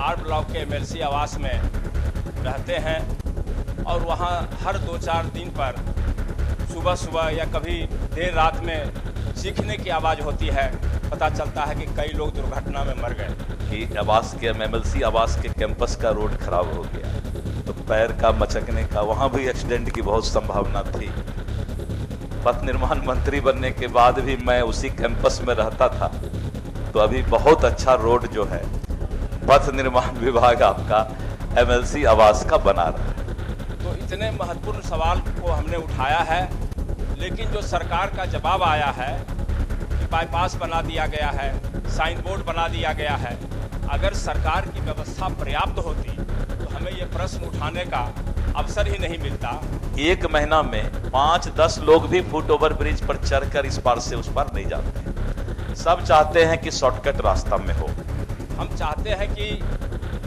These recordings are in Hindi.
आर ब्लॉक के एमएलसी आवास में रहते हैं और वहाँ हर 2-4 दिन पर सुबह सुबह या कभी देर रात में चीखने की आवाज़ होती है। पता चलता है कि कई लोग दुर्घटना में मर गए। कि आवास के एमएलसी आवास के कैंपस का रोड खराब हो गया तो पैर का मचकने का, वहाँ भी एक्सीडेंट की बहुत संभावना थी। पथ निर्माण मंत्री बनने के बाद भी मैं उसी कैंपस में रहता था, तो अभी बहुत अच्छा रोड जो है पथ निर्माण विभाग आपका एमएलसी आवास का बना रहा है। तो इतने महत्वपूर्ण सवाल को हमने उठाया है, लेकिन जो सरकार का जवाब आया है कि बाईपास बना दिया गया है, साइन बोर्ड बना दिया गया है। अगर सरकार की व्यवस्था पर्याप्त होती तो हमें ये प्रश्न उठाने का अवसर ही नहीं मिलता। एक महीना में 5-10 लोग भी फुट ओवर ब्रिज पर चढ़कर इस पार से उस पार नहीं जाते हैं। सब चाहते हैं कि शॉर्टकट रास्ता में हो। हम चाहते हैं कि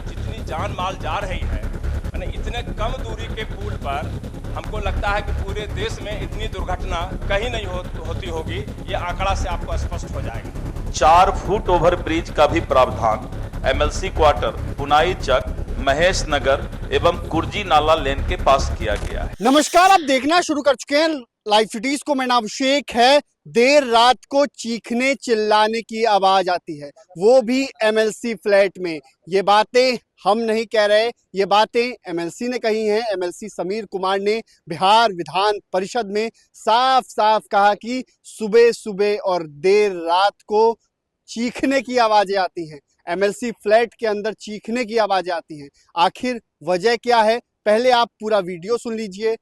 जितनी जान माल जा रही है, यानी इतने कम दूरी के पुल पर हमको लगता है कि पूरे देश में इतनी दुर्घटना कहीं नहीं होती होगी। ये आंकड़ा से आपको स्पष्ट हो जाएगा। 4 फुट ओवर ब्रिज का भी प्रावधान एमएलसी क्वार्टर, पुनाई चक, महेश नगर एवं कुर्जी नाला लेन के पास किया गया है। नमस्कार, आप देखना शुरू कर चुके हैं लाइव सिटीज को। मेरा नाम अभिषेक है। देर रात को चीखने चिल्लाने की आवाज आती है, वो भी एमएलसी फ्लैट में। ये बातें हम नहीं कह रहे, ये बातें एमएलसी ने कही हैं। एमएलसी समीर कुमार ने बिहार विधान परिषद में साफ साफ कहा कि सुबह सुबह और देर रात को चीखने की आवाजें आती हैं। एमएलसी फ्लैट के अंदर चीखने की आवाजें आती हैं। आखिर वजह क्या है, पहले आप पूरा वीडियो सुन लीजिए।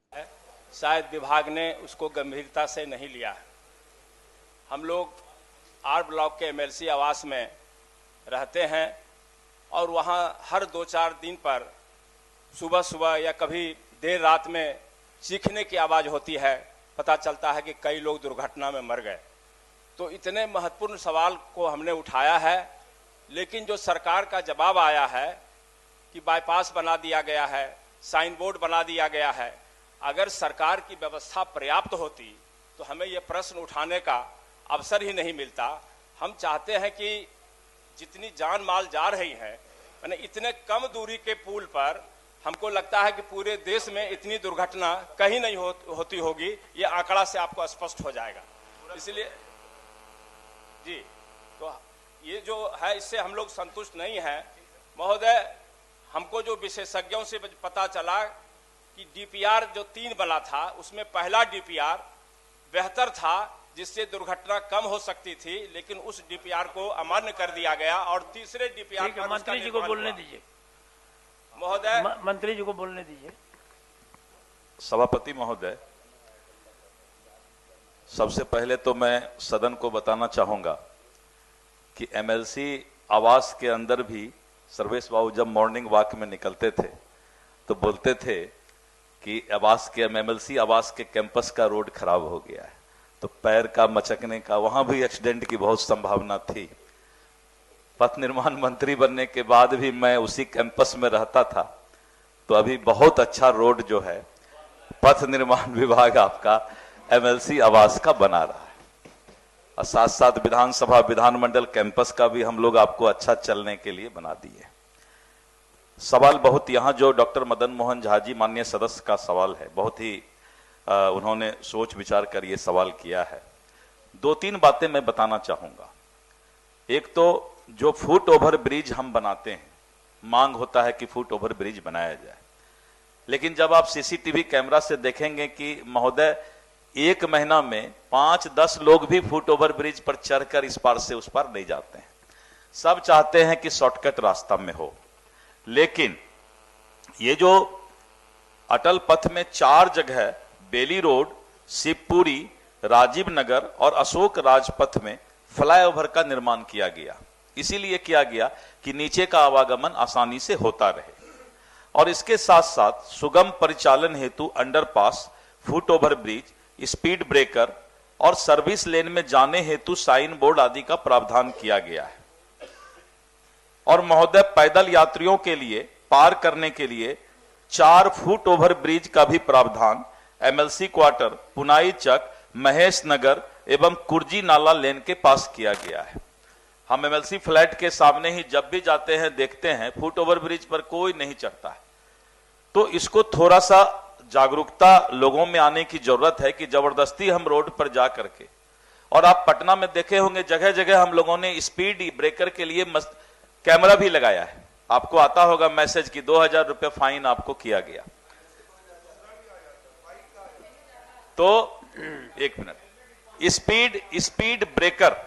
शायद विभाग ने उसको गंभीरता से नहीं लिया है। हम लोग आर ब्लॉक के एमएलसी आवास में रहते हैं और वहाँ हर 2-4 दिन पर सुबह सुबह या कभी देर रात में चीखने की आवाज़ होती है। पता चलता है कि कई लोग दुर्घटना में मर गए। तो इतने महत्वपूर्ण सवाल को हमने उठाया है, लेकिन जो सरकार का जवाब आया है कि बाईपास बना दिया गया है, साइन बोर्ड बना दिया गया है। अगर सरकार की व्यवस्था पर्याप्त होती तो हमें ये प्रश्न उठाने का अवसर ही नहीं मिलता। हम चाहते हैं कि जितनी जान माल जा रही है, यानी इतने कम दूरी के पुल पर हमको लगता है कि पूरे देश में इतनी दुर्घटना कहीं नहीं होती होगी। ये आंकड़ा से आपको स्पष्ट हो जाएगा। इसलिए जी, तो ये जो है इससे हम लोग संतुष्ट नहीं हैं महोदय। हमको जो विशेषज्ञों से पता चला कि डीपीआर जो 3 बना था, उसमें पहला डीपीआर बेहतर था, जिससे दुर्घटना कम हो सकती थी, लेकिन उस डीपीआर को अमान्य कर दिया गया और तीसरे डीपीआर पर मंत्री जी को बोलने दीजिए। महोदय, मंत्री जी को बोलने दीजिए। सभापति महोदय, सबसे पहले तो मैं सदन को बताना चाहूंगा कि एमएलसी आवास के अंदर भी सर्वेश बाबू जब मॉर्निंग वॉक में निकलते थे तो बोलते थे कि आवास के एमएलसी आवास के कैंपस का रोड खराब हो गया है, तो पैर का मचकने का, वहां भी एक्सीडेंट की बहुत संभावना थी। पथ निर्माण मंत्री बनने के बाद भी मैं उसी कैंपस में रहता था, तो अभी बहुत अच्छा रोड जो है पथ निर्माण विभाग आपका एमएलसी आवास का बना रहा है। और साथ साथ विधानसभा विधानमंडल कैंपस का भी हम लोग आपको अच्छा चलने के लिए बना दिए। सवाल बहुत यहाँ जो डॉक्टर मदन मोहन झा जी माननीय सदस्य का सवाल है, बहुत ही उन्होंने सोच विचार कर ये सवाल किया है। 2-3 बातें मैं बताना चाहूंगा। एक तो जो फुट ओवर ब्रिज हम बनाते हैं, मांग होता है कि फुट ओवर ब्रिज बनाया जाए, लेकिन जब आप सीसीटीवी कैमरा से देखेंगे कि महोदय एक महीना में 5-10 लोग भी फुट ओवर ब्रिज पर चढ़कर इस पार से उस पार नहीं जाते हैं। सब चाहते हैं कि शॉर्टकट रास्ता में हो, लेकिन ये जो अटल पथ में 4 जगह बेली रोड, शिवपुरी, राजीव नगर और अशोक राजपथ में फ्लाईओवर का निर्माण किया गया। इसीलिए किया गया कि नीचे का आवागमन आसानी से होता रहे, और इसके साथ साथ सुगम परिचालन हेतु underpass, foot over bridge, speed breaker और सर्विस लेन में जाने हेतु साइन बोर्ड आदि का प्रावधान किया गया है। और महोदय, पैदल यात्रियों के लिए पार करने के लिए 4 फुट ओवर ब्रिज का भी प्रावधान एमएलसी क्वार्टर, पुनाई चक, महेश नगर एवं कुर्जी नाला लेन के पास किया गया है। हम एमएलसी फ्लैट के सामने ही जब भी जाते हैं देखते हैं फुट ओवर ब्रिज पर कोई नहीं चढ़ता है। तो इसको थोड़ा सा जागरूकता लोगों में आने की जरूरत है कि जबरदस्ती हम रोड पर जा करके, और आप पटना में देखे होंगे जगह जगह हम लोगों ने स्पीड ब्रेकर के लिए कैमरा भी लगाया है। आपको आता होगा मैसेज कि 2000 रुपये फाइन आपको किया गया। तो एक मिनट, स्पीड ब्रेकर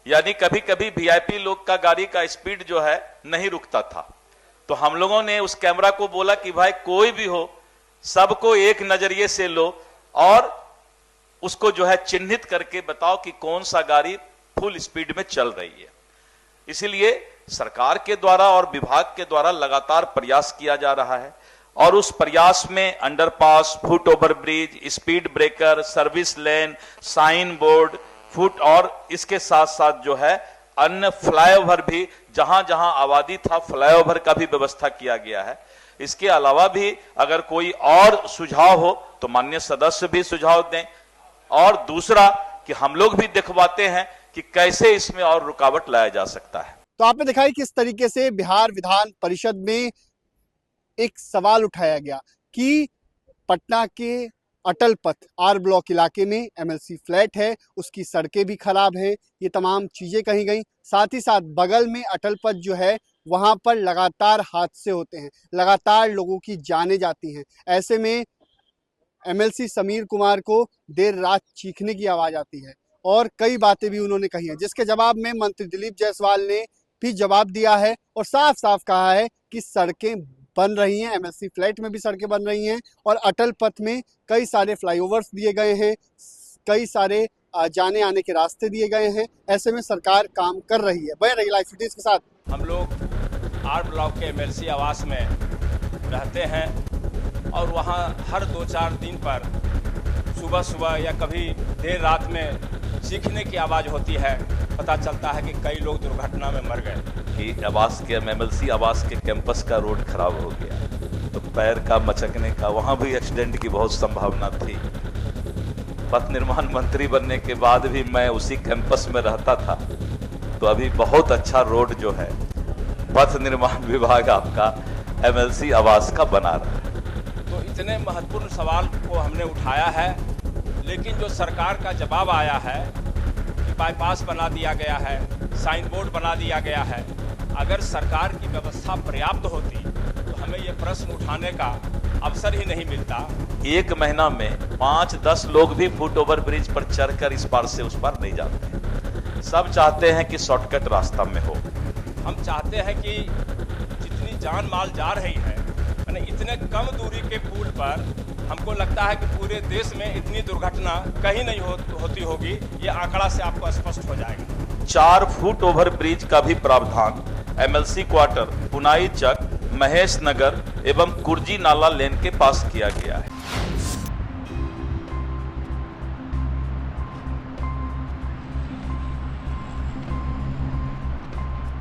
यानी कभी कभी वीआईपी लोग का गाड़ी का स्पीड जो है नहीं रुकता था, तो हम लोगों ने उस कैमरा को बोला कि भाई कोई भी हो सबको एक नजरिए से लो और उसको जो है चिन्हित करके बताओ कि कौन सा गाड़ी फुल स्पीड में चल रही है। इसीलिए सरकार के द्वारा और विभाग के द्वारा लगातार प्रयास किया जा रहा है, और उस प्रयास में underpass, foot over bridge, speed breaker, service lane, sign board, foot और इसके साथ साथ जो है अन्य फ्लाईओवर भी, जहां जहां आबादी था फ्लाईओवर का भी व्यवस्था किया गया है। इसके अलावा भी अगर कोई और सुझाव हो तो माननीय सदस्य भी सुझाव दें, और दूसरा कि हम लोग भी दिखवाते हैं कि कैसे इसमें और रुकावट लाया जा सकता है। तो आपने देखा है किस तरीके से बिहार विधान परिषद में एक सवाल उठाया गया कि पटना के अटल पथ आर ब्लॉक इलाके में एमएलसी फ्लैट है, उसकी सड़कें भी खराब हैं, ये तमाम चीजें कही गई। साथ ही साथ बगल में अटल पथ जो है वहां पर लगातार हादसे होते हैं, लगातार लोगों की जानें जाती हैं। ऐसे में एमएलसी समीर कुमार को देर रात चीखने की आवाज आती है और कई बातें भी उन्होंने कही हैं, जिसके जवाब में मंत्री दिलीप जायसवाल ने भी जवाब दिया है और साफ साफ कहा है कि सड़कें बन रही हैं, एमएलसी फ्लैट में भी सड़कें बन रही हैं और अटल पथ में कई सारे फ्लाईओवर्स दिए गए हैं, कई सारे जाने आने के रास्ते दिए गए हैं। ऐसे में सरकार काम कर रही है। बने रहिए लाइव फुटेज के साथ। हम लोग आर ब्लॉक के एमएलसी आवास में रहते हैं और वहाँ हर 2-4 दिन पर सुबह सुबह या कभी देर रात में चीखने की आवाज़ होती है। पता चलता है कि कई लोग दुर्घटना में मर गए। कि आवास के एमएलसी आवास के कैंपस का रोड खराब हो गया, तो पैर का मचकने का, वहाँ भी एक्सीडेंट की बहुत संभावना थी। पथ निर्माण मंत्री बनने के बाद भी मैं उसी कैंपस में रहता था, तो अभी बहुत अच्छा रोड जो है पथ निर्माण विभाग आपका एमएलसी आवास का बना रहा है। तो इतने महत्वपूर्ण सवाल को हमने उठाया है, लेकिन जो सरकार का जवाब आया है कि बाईपास बना दिया गया है, साइन बोर्ड बना दिया गया है। अगर सरकार की व्यवस्था पर्याप्त होती तो हमें ये प्रश्न उठाने का अवसर ही नहीं मिलता। एक महीना में 5-10 लोग भी फुट ओवर ब्रिज पर चढ़कर इस पार से उस पार नहीं जाते हैं। सब चाहते हैं कि शॉर्टकट रास्ता में हो। हम चाहते हैं कि जितनी जान माल जा रही है, यानी इतने कम दूरी के पुल पर हमको लगता है कि पूरे देश में इतनी दुर्घटना कहीं नहीं होती होगी। ये आंकड़ा से आपको स्पष्ट हो जाएगा। 4 फुट ओवर ब्रिज का भी प्रावधान एमएलसी क्वार्टर, पुनाई चक, महेश नगर एवं कुर्जी नाला लेन के पास किया गया है।